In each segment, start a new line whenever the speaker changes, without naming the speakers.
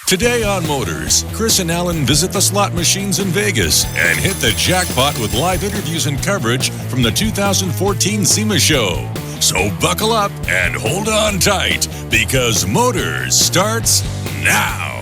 Today on Motorz, Chris and Alan visit the slot machines in Vegas and hit the jackpot with live interviews and coverage from the 2014 SEMA Show. So buckle up and hold on tight because Motorz starts now.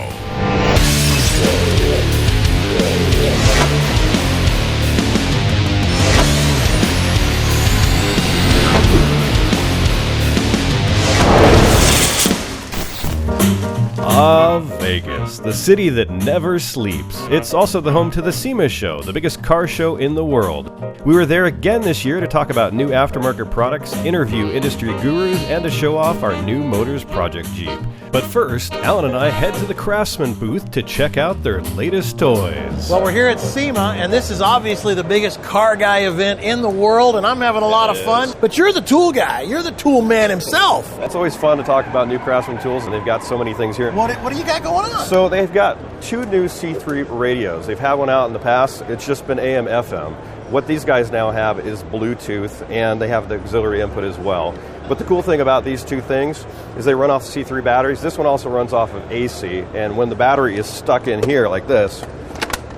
Vegas, the city that never sleeps. It's also the home to the SEMA Show, the biggest car show in the world. We were there again this year to talk about new aftermarket products, interview industry gurus, and to show off our new Motorz Project Jeep. But first, Alan and I head to the Craftsman booth to check out their latest toys.
Well, we're here at SEMA, and this is obviously the biggest car guy event in the world, and I'm having a lot of fun. But you're the tool guy. You're the tool man himself.
It's always fun to talk about new Craftsman tools, and they've got so many things here.
What do you got going on?
So they've got two new C3 radios. They've had one out in the past. It's just been AM, FM. What these guys now have is Bluetooth, and they have the auxiliary input as well. But the cool thing about these two things is they run off C3 batteries. This one also runs off of AC, and when the battery is stuck in here like this,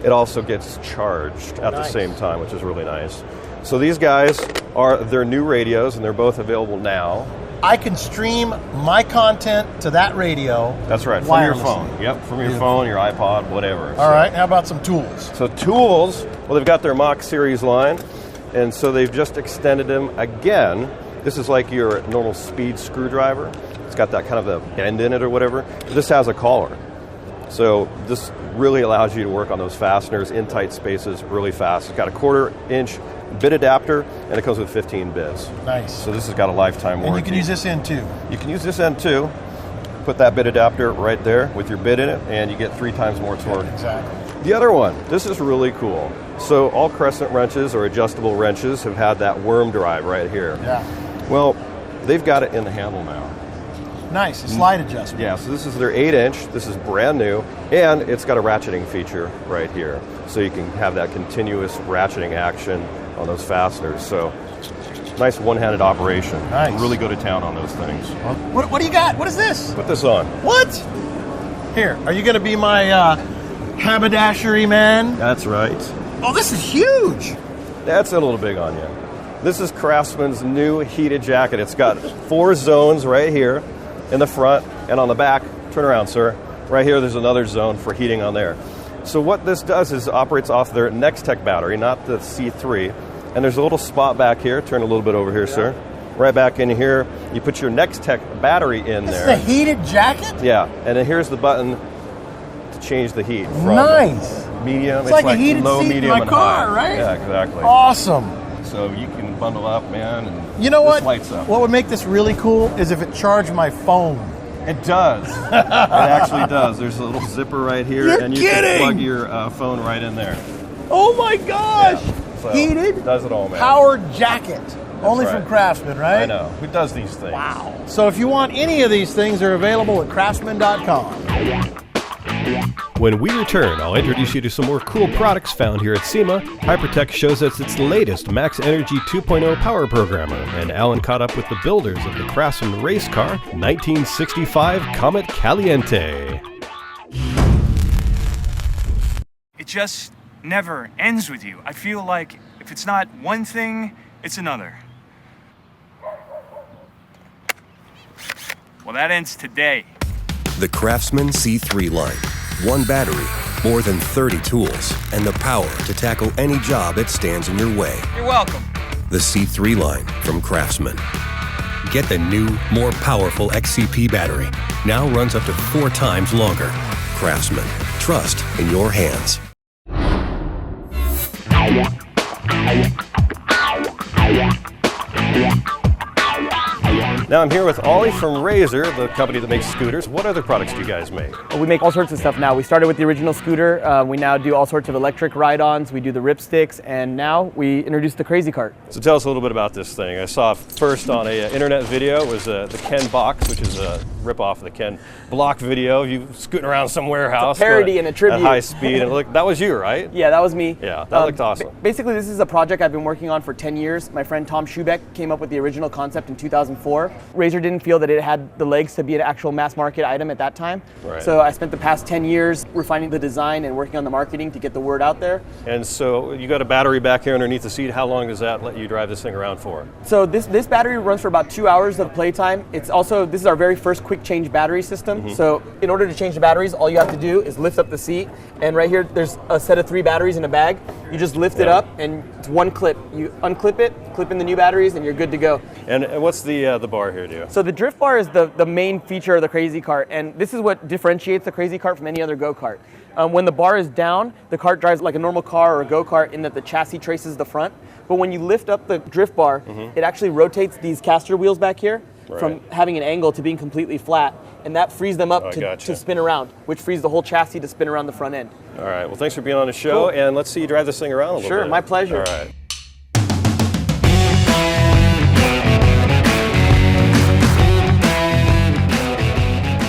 it also gets charged at the same time, which is really nice. So these guys are their new radios, and they're both available now.
I can stream my content to that radio.
That's right, from your phone. Yep, from your phone, your iPod, whatever.
All right, how about some tools?
So tools, well, they've got their Mach series line, and so they've just extended them again. This is like your normal speed screwdriver. It's got that kind of a bend in it or whatever. This has a collar. So this really allows you to work on those fasteners in tight spaces really fast. It's got a 1/4-inch bit adapter, and it comes with 15 bits.
Nice.
So this has got a lifetime warranty.
And you can use this end too.
You can use this end too. Put that bit adapter right there with your bit in it, and you get 3 times more torque.
Exactly.
The other one, this is really cool. So all crescent wrenches or adjustable wrenches have had that worm drive right here.
Yeah.
Well, they've got it in the handle now.
Nice, a slide adjustment.
Yeah, so this is their 8-inch. This is brand new, and it's got a ratcheting feature right here. So you can have that continuous ratcheting action on those fasteners. So nice one-handed operation.
Nice.
Really go to town on those things.
What do you got? What is this?
Put this on.
What? Here, are you going to be my haberdashery man?
That's right.
Oh, this is huge.
That's a little big on you. This is Craftsman's new heated jacket. It's got 4 zones right here in the front and on the back. Turn around, sir. Right here, there's another zone for heating on there. So what this does is operates off their Next-Tech battery, not the C3. And there's a little spot back here. Turn a little bit over here, sir. Right back in here. You put your Next-Tech battery in there.
This is a heated jacket?
Yeah, and then here's the button to change the heat. From
nice.
Medium.
It's like a heated
low,
seat
medium,
in my
and
car,
high.
right?
Yeah, exactly.
Awesome.
So you can bundle up, man, and
you know what?
Lights up.
What would make this really cool is if it charged my phone.
It does. It actually does. There's a little zipper right here,
You're
and you
kidding.
can plug your phone right in there.
Oh my gosh!
Yeah. So,
heated,
does it all, man.
powered jacket. Only
right.
from Craftsman, right?
I know. Who does these things?
Wow. So if you want any of these things, they're available at craftsman.com.
When we return, I'll introduce you to some more cool products found here at SEMA. Hypertech shows us its latest Max Energy 2.0 power programmer, and Alan caught up with the builders of the Craftsman Race Car 1965 Comet Caliente.
It just never ends with you. I feel like if it's not one thing, it's another. Well, that ends today.
The Craftsman C3 line. One battery, more than 30 tools, and the power to tackle any job that stands in your way.
You're welcome.
The C3 line from Craftsman. Get the new, more powerful XCP battery. Now runs up to 4 times longer. Craftsman. Trust in your hands.
Now I'm here with Ollie from Razor, the company that makes scooters. What other products do you guys make?
We make all sorts of stuff now. We started with the original scooter. We now do all sorts of electric ride-ons. We do the ripsticks, and now we introduced the Crazy Cart.
So tell us a little bit about this thing. I saw first on a internet video. It was the Ken Box, which is a rip-off of the Ken Block video. You scooting around some warehouse.
It's a parody and a tribute.
At high speed. And that was you, right?
Yeah, that was me.
Yeah, that looked awesome.
Basically, this is a project I've been working on for 10 years. My friend Tom Schubeck came up with the original concept in 2004. Razor didn't feel that it had the legs to be an actual mass market item at that time.
Right.
So I spent the past 10 years refining the design and working on the marketing to get the word out there.
And so you got a battery back here underneath the seat. How long does that let you drive this thing around for?
So this battery runs for about 2 hours of playtime. It's also, this is our very first quick change battery system. So in order to change the batteries, all you have to do is lift up the seat, and right here there's a set of 3 batteries in a bag. You just lift it up and it's one clip. You unclip it, clip in the new batteries, and you're good to go.
And what's the bar here do?
So the drift bar is the main feature of the Crazy Cart, and this is what differentiates the Crazy Cart from any other go-kart. When the bar is down, the cart drives like a normal car or a go-kart in that the chassis traces the front. But when you lift up the drift bar, it actually rotates these caster wheels back here from having an angle to being completely flat, and that frees them up to spin around, which frees the whole chassis to spin around the front end.
All right, well, thanks for being on the show, and let's see you drive this thing around a little bit.
Sure, my pleasure.
All right.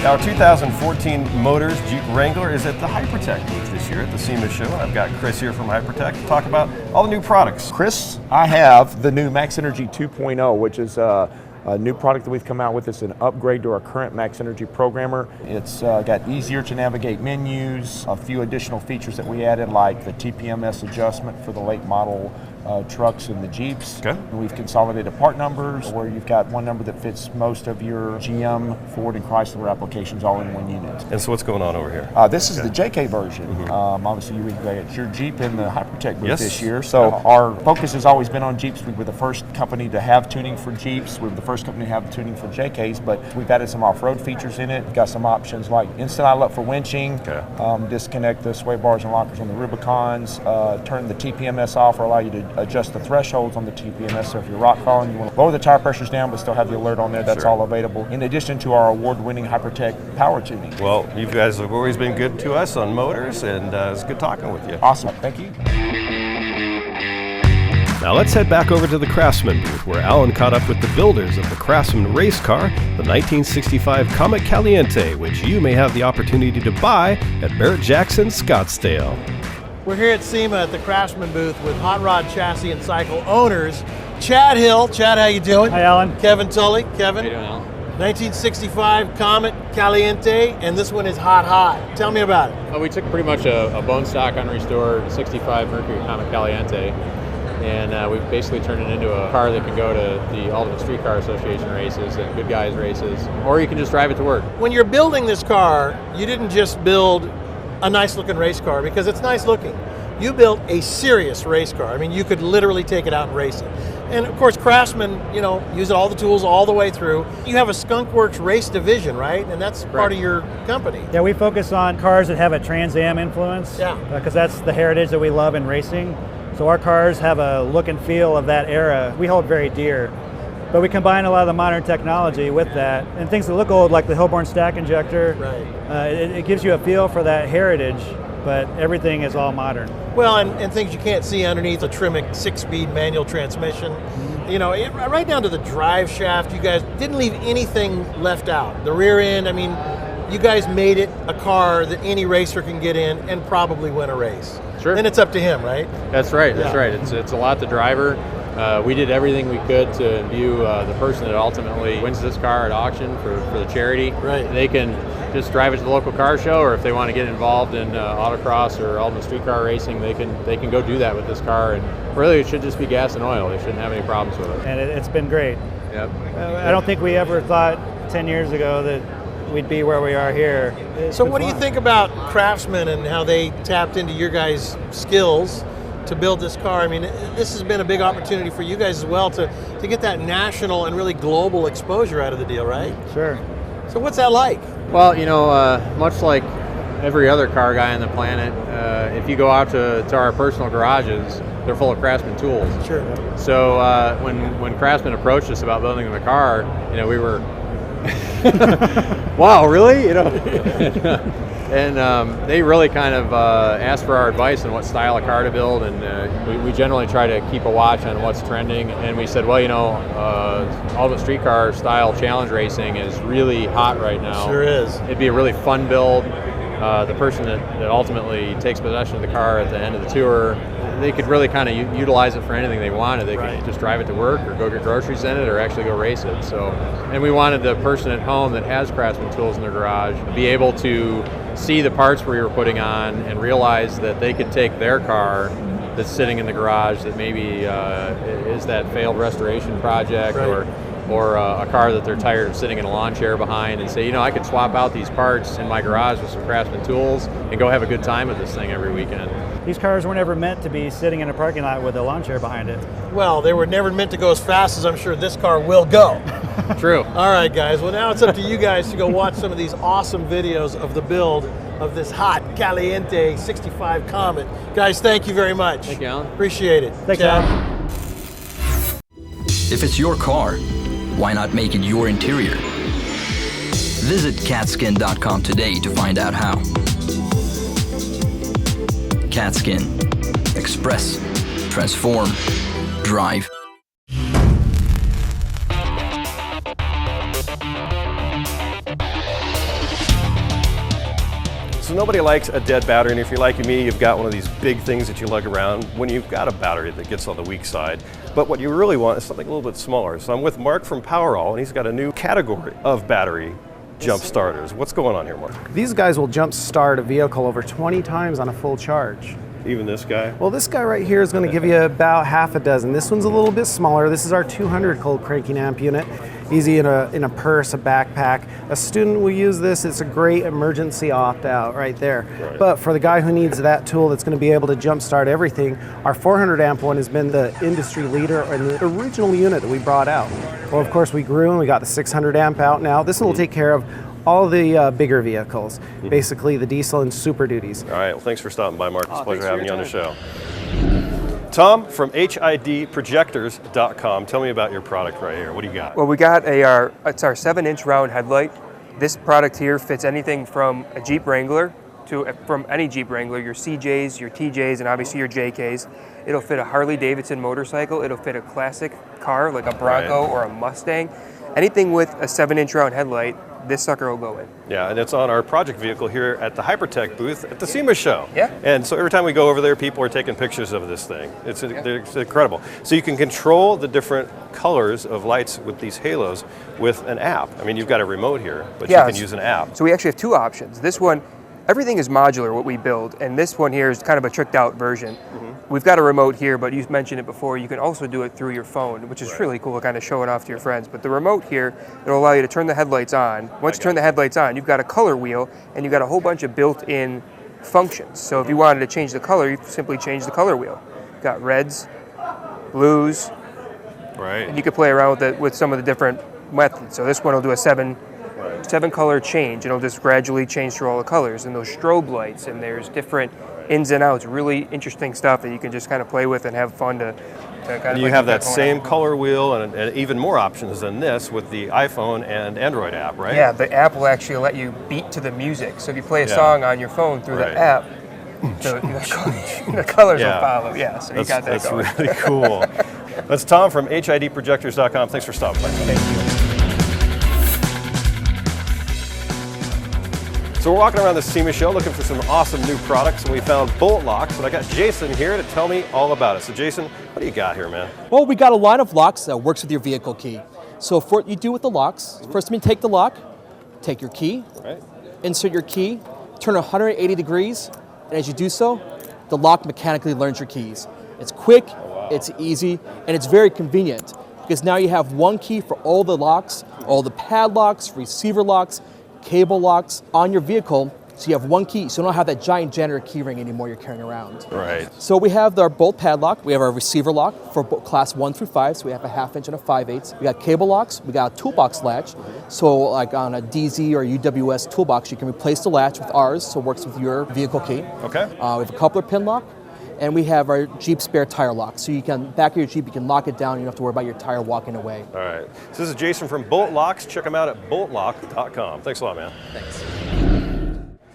Our 2014 Motorz Jeep Wrangler is at the Hypertech booth this year at the SEMA Show. I've got Chris here from Hypertech to talk about all the new products.
Chris, I have the new Max Energy 2.0, which is a new product that we've come out with. It's an upgrade to our current Max Energy programmer. It's got easier to navigate menus, a few additional features that we added, like the TPMS adjustment for the late model trucks and the Jeeps.
Okay.
And we've consolidated part numbers where you've got one number that fits most of your GM, Ford, and Chrysler applications all in one unit.
And so what's going on over here?
This is the JK version. Obviously, you get your Jeep in the Hypertech booth this year. So our focus has always been on Jeeps. We were the first company to have tuning for Jeeps. We were the first company to have tuning for JKs, but we've added some off-road features in it. Got some options like instant idle for winching, disconnect the sway bars and lockers on the Rubicons, turn the TPMS off or allow you to adjust the thresholds on the TPMS. So if you're rock crawling, you want to lower the tire pressures down but still have the alert on there, that's all available. In addition to our award-winning Hypertech power tuning.
Well, you guys have always been good to us on Motorz, and it's good talking with you.
Awesome, thank you.
Now let's head back over to the Craftsman booth, where Alan caught up with the builders of the Craftsman Race Car, the 1965 Comet Caliente, which you may have the opportunity to buy at Barrett-Jackson, Scottsdale.
We're here at SEMA at the Craftsman booth with hot rod chassis and cycle owners. Chad Hill. Chad, how you doing?
Hi, Alan.
Kevin Tully. Kevin.
How you doing, Alan?
1965 Comet Caliente, and this one is hot. Tell me about it.
We took pretty much a bone stock unrestored 65 Mercury Comet Caliente, and we basically turned it into a car that can go to the Ultimate Street Car Association races and Good Guys races, or you can just drive it to work.
When you're building this car, you didn't just build a nice looking race car because it's nice looking. You built a serious race car. I mean, you could literally take it out and race it. And of course, Craftsman, use all the tools all the way through. You have a Skunk Works race division, right? And that's part of your company.
Yeah, we focus on cars that have a Trans Am influence.
Yeah.
Because that's the heritage that we love in racing. So our cars have a look and feel of that era. We hold very dear. But we combine a lot of the modern technology with that, and things that look old, like the Hilborn stack injector.
Right.
It gives you a feel for that heritage, but everything is all modern.
Well, and things you can't see underneath a Tremec 6-speed manual transmission. Right down to the drive shaft, you guys didn't leave anything left out. The rear end, I mean, you guys made it a car that any racer can get in and probably win a race.
Sure.
And it's up to him, right?
That's right. That's right. It's a lot the driver. We did everything we could to imbue the person that ultimately wins this car at auction for the charity.
Right.
They can just drive it to the local car show, or if they want to get involved in autocross or ultimate street car racing, they can go do that with this car. And really, it should just be gas and oil. They shouldn't have any problems with it.
And it's been great.
Yep.
I don't think we ever thought 10 years ago that we'd be where we are here.
So what do you think about Craftsman and how they tapped into your guys' skills to build this car? I mean, this has been a big opportunity for you guys as well to get that national and really global exposure out of the deal, right?
Sure.
So what's that like?
Well, much like every other car guy on the planet, if you go out to our personal garages, they're full of Craftsman Tools.
Sure.
So when Craftsman approached us about building the car, we were, wow, really? And they really kind of asked for our advice on what style of car to build, and we generally try to keep a watch on what's trending. And we said, well, Ultimate Street Car style challenge racing is really hot right now.
Sure is.
It'd be a really fun build. the person that ultimately takes possession of the car at the end of the tour, they could really kind of utilize it for anything they wanted. They could just drive it to work or go get groceries in it or actually go race it. So, and we wanted the person at home that has Craftsman Tools in their garage to be able to see the parts we were putting on and realize that they could take their car that's sitting in the garage that maybe is that failed restoration project or a car that they're tired of sitting in a lawn chair behind, and say, you know, I could swap out these parts in my garage with some Craftsman Tools and go have a good time with this thing every weekend.
These cars were never meant to be sitting in a parking lot with a lawn chair behind it.
Well, they were never meant to go as fast as I'm sure this car will go.
True.
All right, guys. Well, now it's up to you guys to go watch some of these awesome videos of the build of this hot Caliente 65 Comet. Guys, thank you very much.
Thank you, Alan.
Appreciate it.
Thanks,
Chad.
Alan.
If it's your car, why not make it your interior? Visit catskin.com today to find out how. Catskin. Express. Transform. Drive.
So nobody likes a dead battery, and if you're like me, you've got one of these big things that you lug around when you've got a battery that gets on the weak side. But what you really want is something a little bit smaller. So I'm with Mark from Powerall, and he's got a new category of battery jump starters. What's going on here, Mark?
These guys will jump start a vehicle over 20 times on a full charge.
Even this guy?
Well, this guy right here is going to give you about half a dozen. This one's a little bit smaller. This is our 200 cold cranking amp unit. Easy in a purse, a backpack. A student will use this. It's a great emergency opt-out right there. Right. But for the guy who needs that tool that's going to be able to jump start everything, our 400 amp one has been the industry leader and the original unit that we brought out. Well, of course, we grew and we got the 600 amp out now. This one will take care of all the bigger vehicles, basically the diesel and Super Duties.
All right, well, thanks for stopping by, Mark. It's a pleasure having you on the show. Tom from HIDprojectors.com. Tell me about your product right here. What do you got?
Well, we got it's our 7-inch round headlight. This product here fits anything from a Jeep Wrangler from any Jeep Wrangler, your CJs, your TJs, and obviously your JKs. It'll fit a Harley Davidson motorcycle. It'll fit a classic car like a Bronco or a Mustang. Anything with a 7-inch round headlight, this sucker will go in.
Yeah, and it's on our project vehicle here at the Hypertech booth at the SEMA Show.
Yeah.
And so every time we go over there, people are taking pictures of this thing. It's incredible. So you can control the different colors of lights with these halos with an app. I mean, you've got a remote here, but you can use an app.
So we actually have two options. This one, everything is modular, what we build, and this one here is kind of a tricked out version. We've got a remote here, but you mentioned it before, you can also do it through your phone, which is really cool, kind of show it off to your friends. But the remote here, it'll allow you to turn the headlights on. Once you turn the headlights on, you've got a color wheel, and you've got a whole bunch of built-in functions. So if you wanted to change the color, you simply change the color wheel. You've got reds, blues, and you can play around with it with some of the different methods. So this one will do a seven color change. It'll just gradually change through all the colors, and those strobe lights, and there's different ins and outs, really interesting stuff that you can just kind of play with and have fun to kind of.
You have that same color wheel and even more options than this with the iPhone and Android app, right?
Yeah, the app will actually let you beat to the music. So if you play a song on your phone through the app, the colors will follow. Yeah, so you got that going.
That's really cool. That's Tom from HIDprojectors.com. Thanks for stopping by.
Thank you.
So we're walking around the SEMA Show looking for some awesome new products, and we found bolt locks, and I got Jason here to tell me all about it. So Jason, what do you got here, man?
Well, we got a line of locks that works with your vehicle key. So for what you do with the locks, first you take the lock, take your key, insert your key, turn 180 degrees, and as you do so, the lock mechanically learns your keys. It's quick, it's easy, and it's very convenient because now you have one key for all the locks, all the padlocks, receiver locks, cable locks on your vehicle, so you have one key, so you don't have that giant janitor key ring anymore you're carrying around.
Right.
So we have our bolt padlock, we have our receiver lock for class 1 through 5, so we have a 1/2 inch and a 5/8. We got cable locks, we got a toolbox latch, so like on a DZ or UWS toolbox, you can replace the latch with ours, so it works with your vehicle key.
Okay.
We have a coupler pin lock, and we have our Jeep spare tire lock. So you can, back of your Jeep, you can lock it down, you don't have to worry about your tire walking away.
All right. So this is Jason from Bolt Locks. Check them out at boltlock.com. Thanks a lot, man.
Thanks.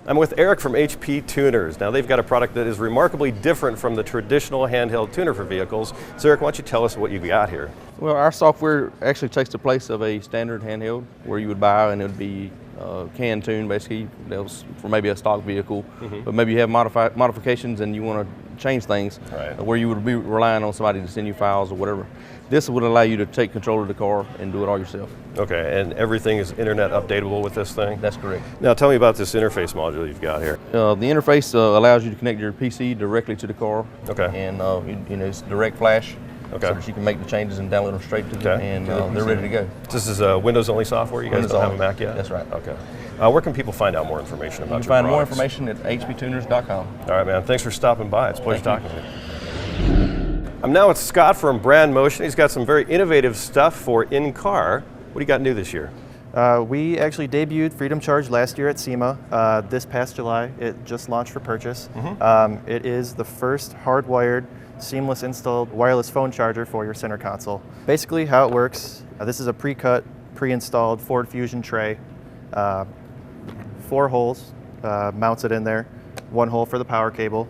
I'm with Eric from HP Tuners. Now they've got a product that is remarkably different from the traditional handheld tuner for vehicles. So Eric, why don't you tell us what you've got here?
Well, our software actually takes the place of a standard handheld where you would buy, and it would be can tune basically. That was for maybe a stock vehicle, but maybe you have modifications and you want to change things, where you would be relying on somebody to send you files or whatever. This would allow you to take control of the car and do it all yourself.
Okay, and everything is internet updatable with this thing?
That's correct.
Now tell me about this interface module you've got here.
The interface allows you to connect your PC directly to the car.
Okay.
And it's direct flash.
Okay.
So that you can make the changes and download them straight to them, and they're ready to go.
This is Windows-only software? You guys don't have a Mac yet?
That's right.
Okay. Where can people find out more information about your
You can find
products?
more information at hptuners.com.
All right, man. Thanks for stopping by. It's a pleasure talking to you. I'm now with Scott from Brand Motion. He's got some very innovative stuff for in-car. What do you got new this year?
We actually debuted Freedom Charge last year at SEMA. This past July, it just launched for purchase. It is the first hardwired, seamless installed wireless phone charger for your center console. Basically how it works, this is a pre-cut, pre-installed Ford Fusion tray. 4 holes, mounts it in there. 1 hole for the power cable,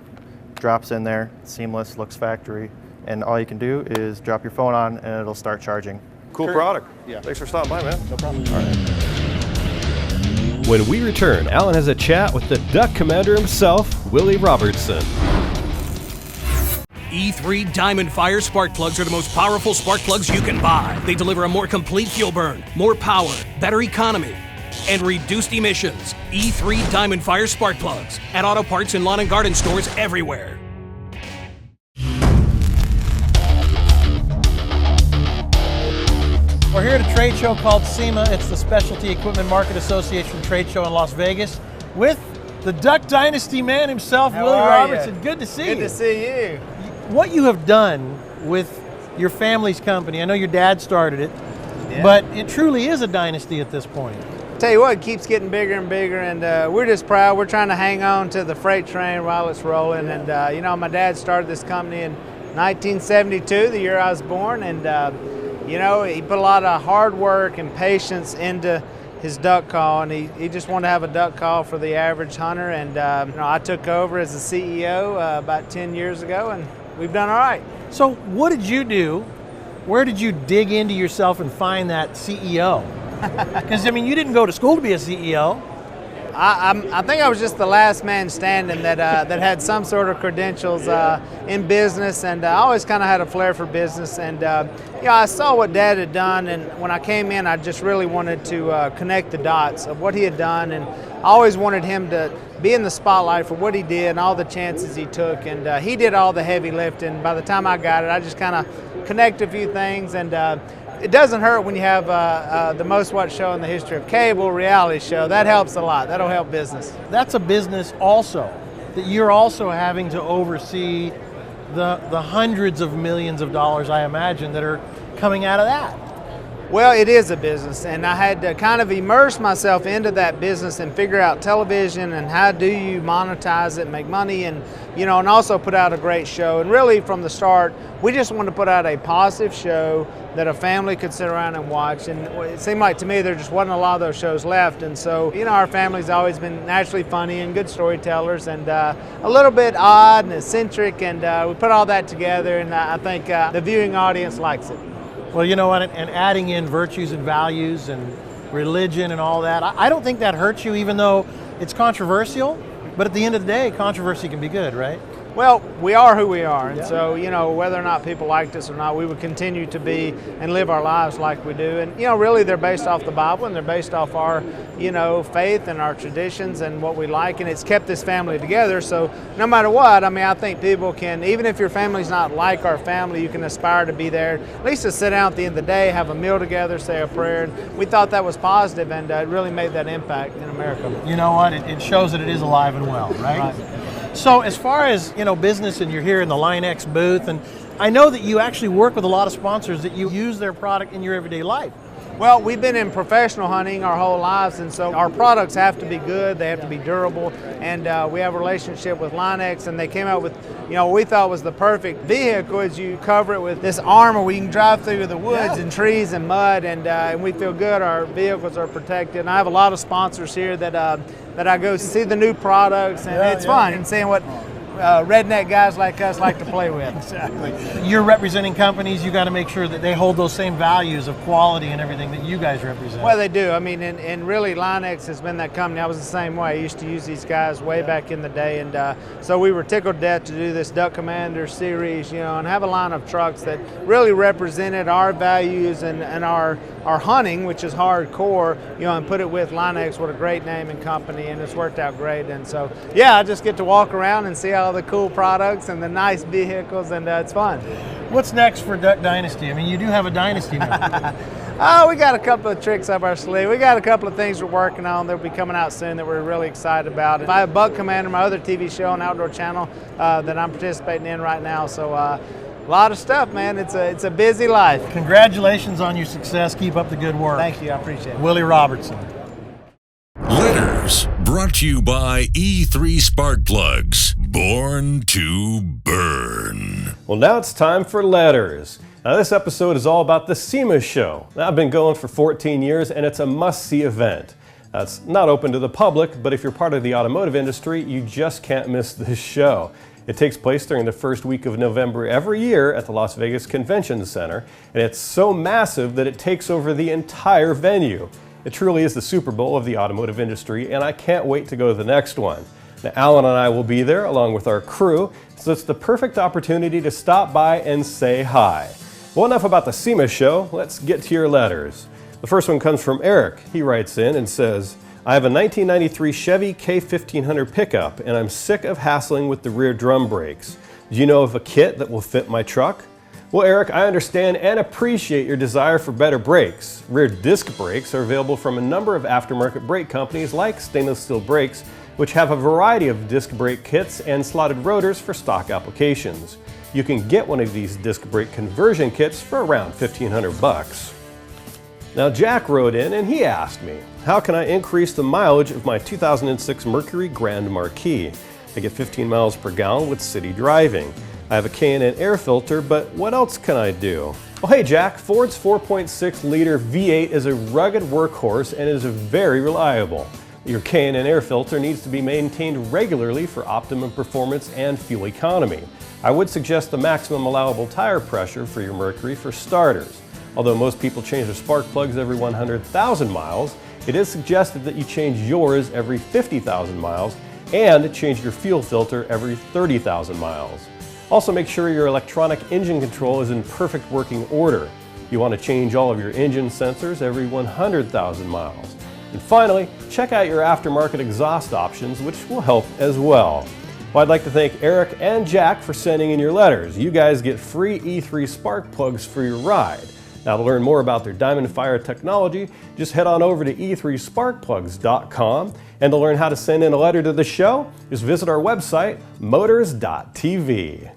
drops in there, seamless, looks factory, and all you can do is drop your phone on and it'll start charging.
Cool product. Yeah. Thanks for stopping by, man.
No problem.
All right.
When we return, Alan has a chat with the Duck Commander himself, Willie Robertson.
E3 Diamond Fire spark plugs are the most powerful spark plugs you can buy. They deliver a more complete fuel burn, more power, better economy, and reduced emissions. E3 Diamond Fire spark plugs at auto parts and lawn and garden stores everywhere.
We're here at a trade show called SEMA. It's the Specialty Equipment Market Association trade show in Las Vegas with the Duck Dynasty man himself, Willie Robertson. Good to see you.
Good to see you.
What you have done with your family's company, I know your dad started it, but it truly is a dynasty at this point.
Tell you what, it keeps getting bigger and bigger, and we're just proud. We're trying to hang on to the freight train while it's rolling. And you know, my dad started this company in 1972, the year I was born, and you know, he put a lot of hard work and patience into his duck call, and he just wanted to have a duck call for the average hunter. And you know, I took over as the CEO about 10 years ago, and we've done all right.
So what did you do? Where did you dig into yourself and find that CEO? Because, I mean, you didn't go to school to be a CEO.
I think I was just the last man standing that had some sort of credentials in business, and I always kind of had a flair for business. And you know, I saw what Dad had done, and when I came in, I just really wanted to connect the dots of what he had done, and I always wanted him to be in the spotlight for what he did and all the chances he took. And he did all the heavy lifting. By the time I got it, I just kind of connected a few things, and it doesn't hurt when you have the most watched show in the history of cable, reality show. That helps a lot. That'll help business.
That's a business also, that you're also having to oversee the hundreds of millions of dollars, I imagine, that are coming out of that.
Well, it is a business, and I had to kind of immerse myself into that business and figure out television and how do you monetize it, make money, and you know, and also put out a great show. And really, from the start, we just wanted to put out a positive show that a family could sit around and watch. And it seemed like to me there just wasn't a lot of those shows left. And so, you know, our family's always been naturally funny and good storytellers, and a little bit odd and eccentric, and we put all that together, and I think the viewing audience likes it.
Well, you know what, and adding in virtues and values and religion and all that, I don't think that hurts you, even though it's controversial. But at the end of the day, controversy can be good, right?
Well, we are who we are, and so, you know, whether or not people liked us or not, we would continue to be and live our lives like we do. And, you know, really they're based off the Bible, and they're based off our, you know, faith and our traditions and what we like, and it's kept this family together. So no matter what, I mean, I think people can, even if your family's not like our family, you can aspire to be there, at least to sit down at the end of the day, have a meal together, say a prayer. And we thought that was positive, and it really made that impact in America.
You know what, it shows that it is alive and well, right? So as far as, you know, business, and you're here in the Line X booth, and I know that you actually work with a lot of sponsors that you use their product in your everyday life.
Well, we've been in professional hunting our whole lives, and so our products have to be good, they have to be durable, and we have a relationship with Line-X, and they came out with, what we thought was the perfect vehicle. Is you cover it with this armor where you can drive through the woods and trees and mud, and we feel good. Our vehicles are protected, and I have a lot of sponsors here that I go see the new products, and it's fun, and seeing what redneck guys like us like to play with.
Exactly. You're representing companies, you got to make sure that they hold those same values of quality and everything that you guys represent.
Well, they do. I mean, and really Line-X has been that company. I was the same way. I used to use these guys way back in the day, and so we were tickled to death to do this Duck Commander series, and have a line of trucks that really represented our values and our hunting, which is hardcore, and put it with Line-X. What a great name and company, and it's worked out great. And so, yeah, I just get to walk around and see all the cool products and the nice vehicles, and it's fun.
What's next for Duck Dynasty? I mean, you do have a Dynasty now.
Oh, we got a couple of tricks up our sleeve. We got a couple of things we're working on that will be coming out soon that we're really excited about. I have Buck Commander, my other TV show on Outdoor Channel that I'm participating in right now. So a lot of stuff, man. It's a busy life.
Congratulations on your success. Keep up the good work.
Thank you. I appreciate it.
Willie Robertson.
Letters brought to you by E3 Spark Plugs. Born to burn.
Well, now it's time for letters. Now, this episode is all about the SEMA Show. Now, I've been going for 14 years, and it's a must-see event. Now, it's not open to the public, but if you're part of the automotive industry, you just can't miss this show. It takes place during the first week of November every year at the Las Vegas Convention Center, and it's so massive that it takes over the entire venue. It truly is the Super Bowl of the automotive industry, and I can't wait to go to the next one. Now, Alan and I will be there along with our crew, so it's the perfect opportunity to stop by and say hi. Well, enough about the SEMA Show. Let's get to your letters. The first one comes from Eric. He writes in and says, I have a 1993 Chevy K1500 pickup, and I'm sick of hassling with the rear drum brakes. Do you know of a kit that will fit my truck? Well, Eric, I understand and appreciate your desire for better brakes. Rear disc brakes are available from a number of aftermarket brake companies like Stainless Steel Brakes, which have a variety of disc brake kits and slotted rotors for stock applications. You can get one of these disc brake conversion kits for around $1,500. Now, Jack wrote in and he asked me, how can I increase the mileage of my 2006 Mercury Grand Marquis? I get 15 miles per gallon with city driving. I have a K&N air filter, but what else can I do? Well, hey Jack, Ford's 4.6 liter V8 is a rugged workhorse and is very reliable. Your K&N air filter needs to be maintained regularly for optimum performance and fuel economy. I would suggest the maximum allowable tire pressure for your Mercury for starters. Although most people change their spark plugs every 100,000 miles, it is suggested that you change yours every 50,000 miles and change your fuel filter every 30,000 miles. Also, make sure your electronic engine control is in perfect working order. You want to change all of your engine sensors every 100,000 miles. And finally, check out your aftermarket exhaust options, which will help as well. Well, I'd like to thank Eric and Jack for sending in your letters. You guys get free E3 spark plugs for your ride. Now, to learn more about their Diamond Fire technology, just head on over to e3sparkplugs.com. And to learn how to send in a letter to the show, just visit our website, motorz.tv.